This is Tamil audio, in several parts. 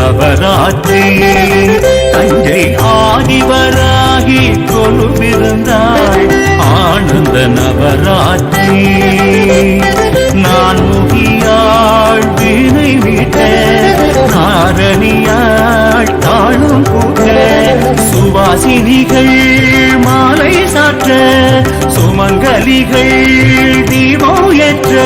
நவராத்திரி தஞ்சை ஆதிவராகி கொலுவிருந்தாள் ஆனந்த நவராத்திரி நான் முகியாள் வீணை மீட்ட நாரணியாள் தாழும் கூட்ட சுவாசினிகள் மாலை சாற்ற சுமங்கலிகள் தீபம் ஏற்ற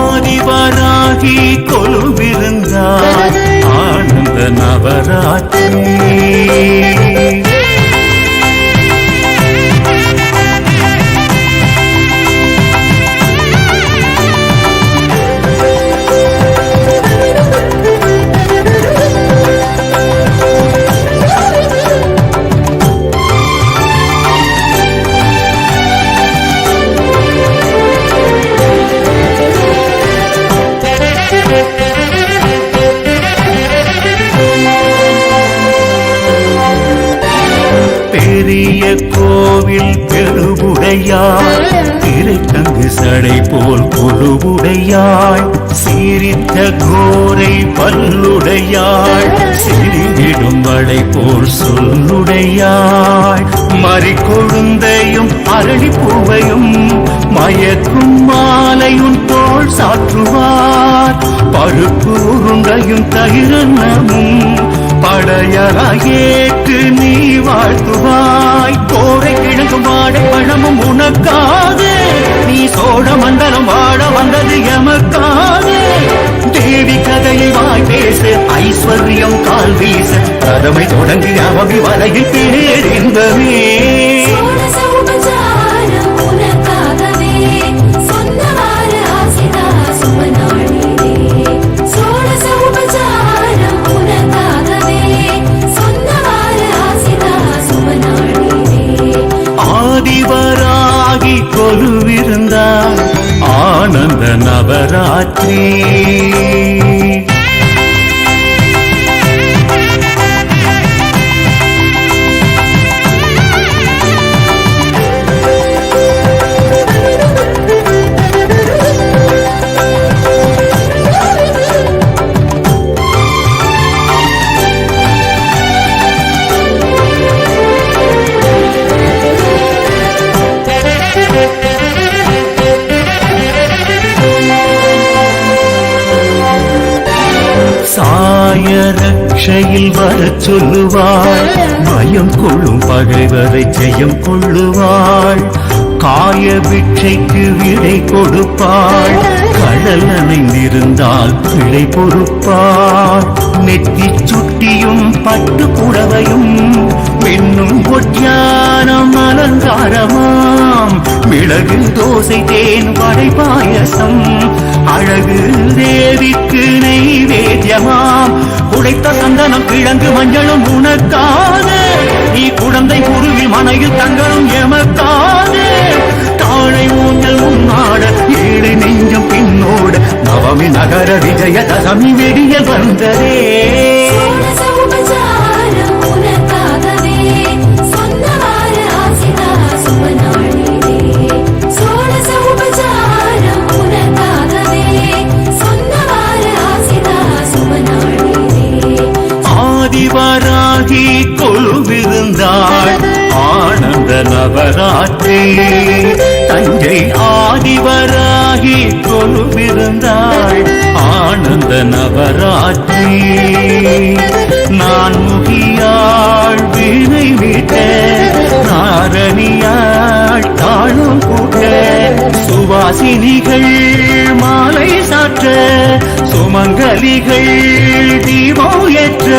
ஆதிவராகி கொலுவிருந்தாள் ஆனந்த நவராத்திரி பெரிய கோவில் பெருவுடையாள் திரைத்தங்கு சடை போல் கொலுவுடையாள் சீரித்த கோரை பல்லுடையாள் சிறிவிடும் வடை போல் சொல்லுடையாள் மறிக்கொழுந்தையும் அரளிப்பூவையும் மயக்கும் மாலையும் தோள் சாற்றுவார் பருப்பு உருண்டையும் தயிரன்னமும் படையலாயேற்று நீ வாழ்த்துவாய் கோரை கிழங்கும் வாடை பழமும் உனக்காக நீ சோழ மண்டலம் வாழ வந்தது எமக்காக தேவி கதையை வாய் பேச ஐஸ்வர்யம் கால் வீச கடமை தொடங்கி அவவி வலையில் பேரின்பமே ஆதிவராகி கொலுவிருந்தாள் ஆனந்த நவராத்திரி சாயரட்சையில் வரச் சொல்லுவாள் பயம் கொள்ளும் பகைவரை ஜெயம் கொள்ளுவாள் காய பிட்சைக்கு விடை கொடுப்பாள் கடல் நனைந்திருந்தால் பிழை பொறுப்பாள் நெத்தி சுட்டியும் பட்டு புடவையும் பெண்ணும் ஒற்றானம் அலங்காரமாம் மிளகு தோசை தேன் வடை பாயசம் அழகு தேவிக்கு நெய்வேத்தியமாம் உடைத்த சந்தனம் கிழங்கு மஞ்சளும் உனக்காக நீ குழந்தை குருவில் மனையில் தங்களும் எமக்காக தாழை ஊஞ்சல் முன்னாட ஏழை நெஞ்சம் பின்னோட நவமி நகர விஜய தசமி வெடிய வந்ததே ஆதிவராகி கொலுவிருந்தாள் ஆனந்த நவராத்திரி தஞ்சை ஆதிவராகி கொலுவிருந்தாள் ஆனந்த நவராத்திரி நான் முகியாள் வீணை மீட்ட நாரணியாள் தாழும் கூட்ட சுவாசினிகள் மாலை சாற்ற சுமங்கலிகள் தீபம் ஏற்ற